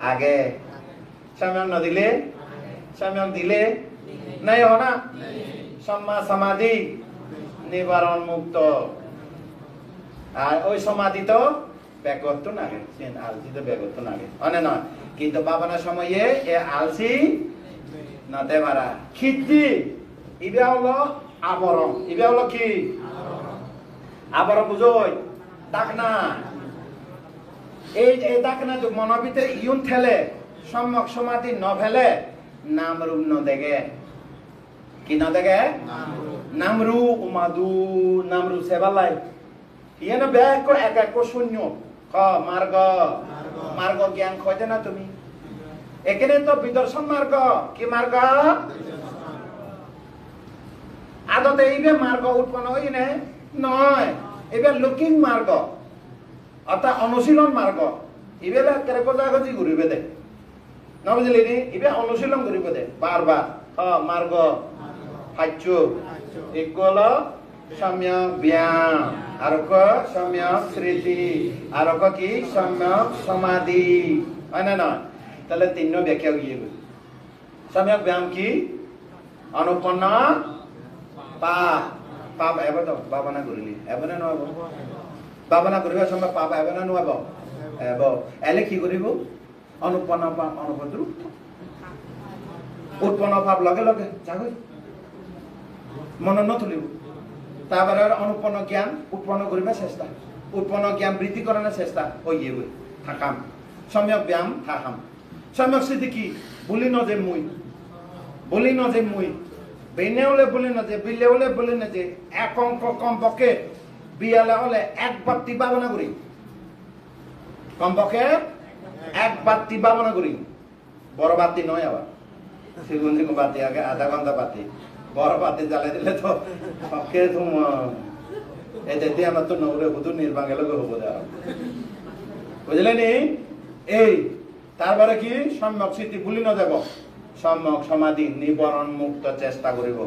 আগে সম্যক নদিলে সম্যক দিলে নাই হনা সম্মা সমাধি নিবারণ মুক্ত আর ওই সমাধি তো ব্যাগত নাগে আলসি তো ব্যাগত নাগে অনে নয় কিন্তু বাবানার সময়ে এ আলসি নতে পারা খিদ্দি ইবে হলো আবরণ ইবে হলো কি আবরণ বুঝোই ডাকনা এই ডাকনা তো মনের ভিতরে ইউন ঠেলে সম্যক সমাধি ন ফেলে নাম রূপ ন দেখে কি না দেখে নামরু উমাদু নামরু সেবালাই ইয়ে না ব্যাগ করে এক এক শূন্য খ মার্গ মার্গ জ্ঞান খোঁজে না তুমি এখানে তো বিদর্শন মার্গ কি মার্গ আদতে এইবে মার্গ উৎপন্ন হই না নয় এবার লুকিং মার্গ অর্থাৎ অনুশীলন মার্গ ইবেলা কেরে কোজাগজি ঘুরিবে দে না বুঝলি নি ইবে অনুশীলন ঘুরিবে দে বারবার মার্গ হাচ্য ইকুয়াল সম্যক ব্যায়াম আর সম্যক স্মৃতি আর কি সম্যক সমাধি হয় না নয় তাহলে তিন ব্যাখ্যা গিয়ে সম্যক ব্যায়াম কি অনুপন্ন পাপ পাপ এবার তো বাবানা করিলি এবার না নয় বাবানা করিবা সম্ভব পাপ এবার না নয় এব এলে কি করিব অনুপন্ন পাপ অনুপদ্র উৎপন্ন পাপ লগে লগে যাগৈ মন নতুলিব তারপরে অনুপন্ন জ্ঞান উৎপন্ন করিবা চেষ্টা উৎপন্ন জ্ঞান বৃদ্ধি করানোর চেষ্টা ওই গিয়ে থাকাম সম্যক ব্যায়াম থাকাম সম্যক স্মৃতি কি বলি ন যে মুই বেনে হলে বলি না যে বিলে হলে বলি না যে এক অঙ্ক কমপক্ষে বিয়ালে হলে একবার ভাবনা করি কমপক্ষে একবার ভাবনা করি বড় বাতি নয় আবার সেগুন বাতি আগে আধা ঘন্টা বাতি বড় বাতি জ্বালাই দিলে তো পক্ষে এতে আমরা তো নগরে হুদুর নির্বাণ গেলে হবো দেওয়া বুঝলে নি এই তারপরে কি সম্যক স্মৃতি ভুলি না যাব সম্যক সমাধি নিবরণ মুক্ত চেষ্টা করিব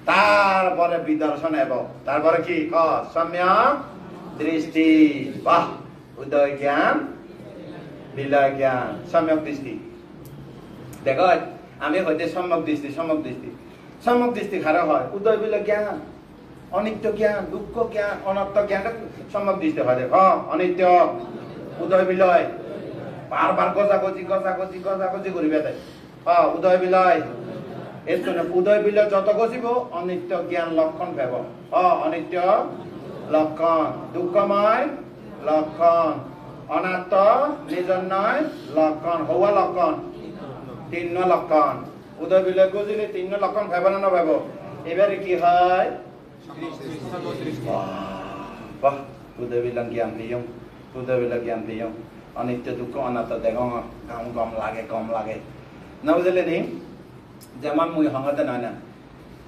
তারপরে বিদর্শন এব তারপরে কি সম্যক দৃষ্টি বাহ উদয় জ্ঞান বিলয় জ্ঞান সম্যক দৃষ্টি দেখো আমি হইতে সম্যক দৃষ্টি খারা হয় উদয় বিলয় জ্ঞান অনিত্য জ্ঞান দুঃখ জ্ঞান অনর্থ জ্ঞান সম্যক দৃষ্টি হয় দেখ অনিত্য উদয় বিলয় বারবার গজাগজি করিবে তাই উদয় বিলয় এর জন্য উদয় বিলয় যত গজিব অনিত্য জ্ঞান লক্ষণ ভেব অনিত্য লক্ষণ দুঃখময় লক্ষণ অনাত্ম নিজর নয় লক্ষণ হওয়া লক্ষণ তিন লক্ষণ উদয় বিলয় গজিলে তিন লক্ষণ ভেব না ভেব এবারে কি হয় বাহ উদয় বিলয় জ্ঞান দিয়ম অনিত্য দুঃখ অনাত্ম দেখ কম লাগে না বুঝলে নি যেমন মুই হঙতে নয় না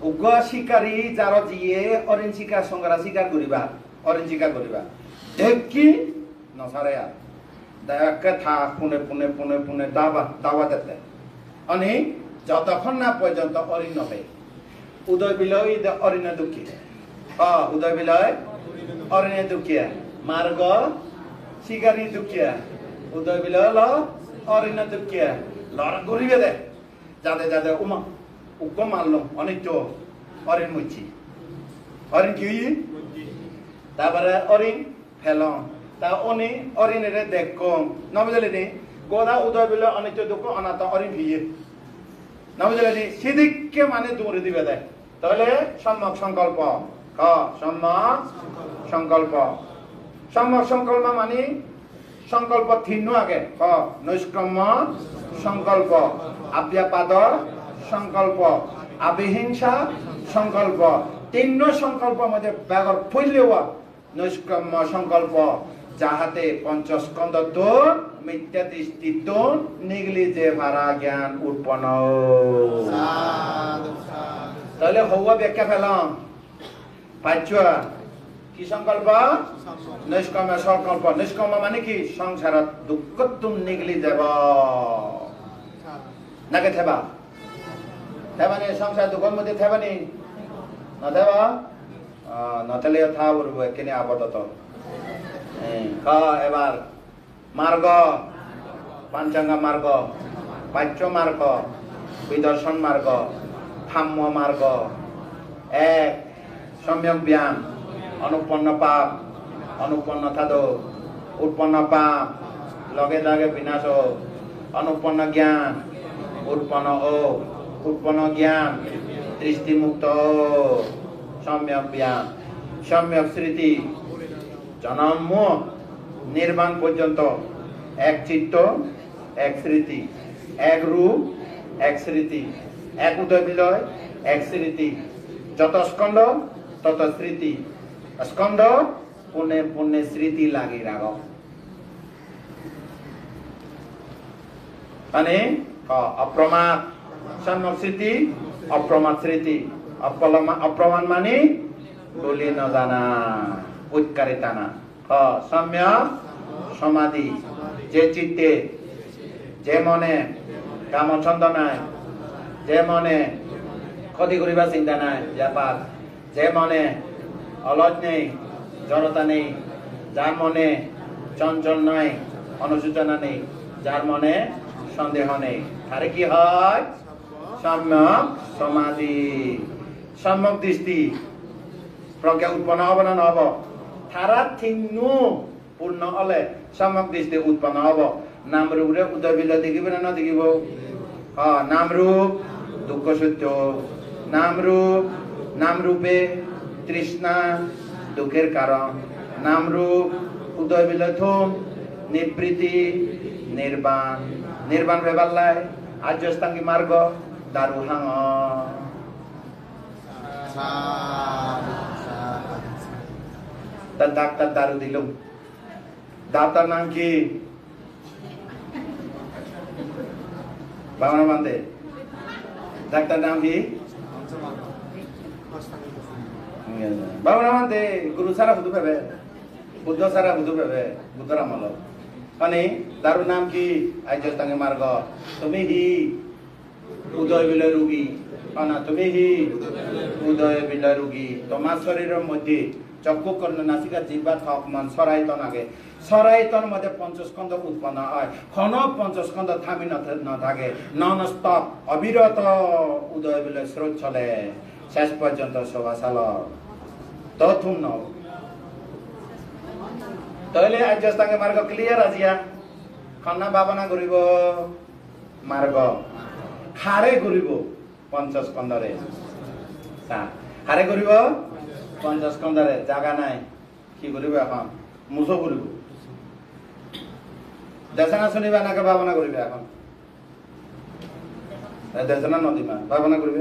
উগ্র শিকারী যার যিয়ে অরিন শিকার সংগ্রা শিকার করিবা অরিন শিকার করিবা দেখি নসারে আর দেখে থা পুনে দাবা দিতে অনি যতক্ষণ না পর্যন্ত অরিন নহে উদয় বিলয় অরিনে দুঃখী উদয় বিলয় অরিনে দুঃখিয়া মার্গ শিকারী দুঃখিয়া উদয় বিলয় অরিনে দুঃখিয়া লড়া করিবে দে যাতে উগ্র মারলাম অনিত্য অরিন মুচি অরিন কি তারপরে অরিন ফেলম তা অনি অরিনে দেখম না বুঝলি নি গোদা উদয় বিলয় অনিত্য দুঃখ অনাথ অরিন ভিয়ে না বুঝলি নি সেদিককে মানে দৌড়ে দিবে দেয় তাহলে সম্যক সংকল্প সম্যক সংকল্প মানে সংকল্প থিন্ন আগে নৈষ্ক্রম্য সংকল্প আব্যাপাদ সংকল্প আবিহিংসা সংকল্প তিন সংকল্প মধ্যে ব্যাগর ফৈলেওয়া নৈষ্ক্রম্য সংকল্প যাহাতে পঞ্চস্কন্ধ মিথ্যা দৃষ্টি নিগলি যে ভাড়া জ্ঞান উৎপন্ন তাহলে হওয়া ব্যাখ্যা পেলাম পাচ্ছ কি সংকল্প নিষ্কর্ম সংকল্প নিষ্কর্ম মানে কি সংসারত দুঃখ তুম নিগলি যাব নাকে থেবা থেবানি সংসার দুঃখের মধ্যে থেবানি নথেবা নথেলে থা বলবো এখানে আপাতত এবার মার্গ পাঞ্চাঙ্গ মার্গ, পাচ্য মার্গ, বিদর্শন মার্গ, থাম্য মার্গ। এক সম্যক ব্যায়াম, অনুপন্ন পাপ, অনুপন্ন থাদো, উৎপন্ন পাপ লগে লগে বিনাশ হোক। অনুপন্ন জ্ঞান, উৎপন্ন ও, উৎপন্ন জ্ঞান দৃষ্টি মুক্ত সম্যক ব্যায়াম। সম্যক স্মৃতি, জন্ম নির্বাণ পর্যন্ত এক চিত্ত এক স্মৃতি, এক রূপ এক স্মৃতি, এক উদয় বিলয় এক স্মৃতি। যত স্কন্ধ তত স্মৃতি, স্কন্ধ পুণ্যে পুণ্যে স্মৃতি লাগি রাগ। মানে অপ্রমাদ সম্যক স্মৃতি, অপ্রমাদ স্মৃতি। অপ্রমাণ মানে বলি ন জানা, উৎকারিতা না। সম্যক সমাধি, যে চিত্তে যে মনে কামছন্দ নাই, যে মনে ক্ষতি করিবা চিন্তা নাই, ব্যাপার যে মনে অলস নেই, জড়তা নেই, যার মনে চঞ্চল নাই, অনুসূচনা নেই, যার মনে সন্দেহ নেই, তারে কি হয়? সম্যক সমাধি। সম্যক দৃষ্টি, প্রজ্ঞা উৎপন্ন হব না নহব? তারা থিন্নু পূর্ণ হলে সম্যক দৃষ্টি উৎপন্ন হব। নাম রূপে উদয় বিলয় দেখিব না দেখিব? নাম রূপ দুঃখ সত্য, নাম রূপ, নাম রূপে তৃষ্ণা দুঃখের কারণ, নাম রূপ উদয় বিলয় থুম নিবৃত্তি নির্বাণ। নির্বাণ বেবাল্লায় আর্যস্তাঙ্গী মার্গ দারু হাং। তার ডাক্তার দারু দিল, ডাক্তার নাম কি? বাংলা বান্ধে ডাক্তার নাম কি? বাংলা বান্ধে গুরু সারা হুদু পাবে, বুদ্ধ সারা হুদু পাবে, বুদ্ধরাম হল। মানে দারু নাম কি? আর্যস্তাঙ্গী মার্গ। তুমি হি উদয় বিলয় রোগী, না তুমি হি উদয় বিলয় রোগী। তোমার শরীরের মধ্যে চক্ষু কর্ণ নাসিকা জিহ্বা ত্বক মন সরাইতন আগে, সরাইতন মধ্যে পঞ্চস্কন্ধ উৎপন্ন হয়। ক্ষণ পঞ্চস্কন্ধ থামি না থাকে, নন স্টপ অবিরত উদয় বিলয় স্রোত চলে শেষ পর্যন্ত শোভা চাল। তথুম ন তাহলে আর্যস্তাঙ্গে মার্গ ক্লিয়ার আজিয়া। খন্না ভাবনা করিব মার্গ, হারে করিব পঞ্চস্কন্ধরে, হারে করিব পঞ্চস্কন্ধরে। জাগা নাই, কি করিব এখন? মুছো করিব। দেশনা শুনিবা নাকে ভাবনা করিবে এখন? দেশনা নদীমা ভাবনা করিবে।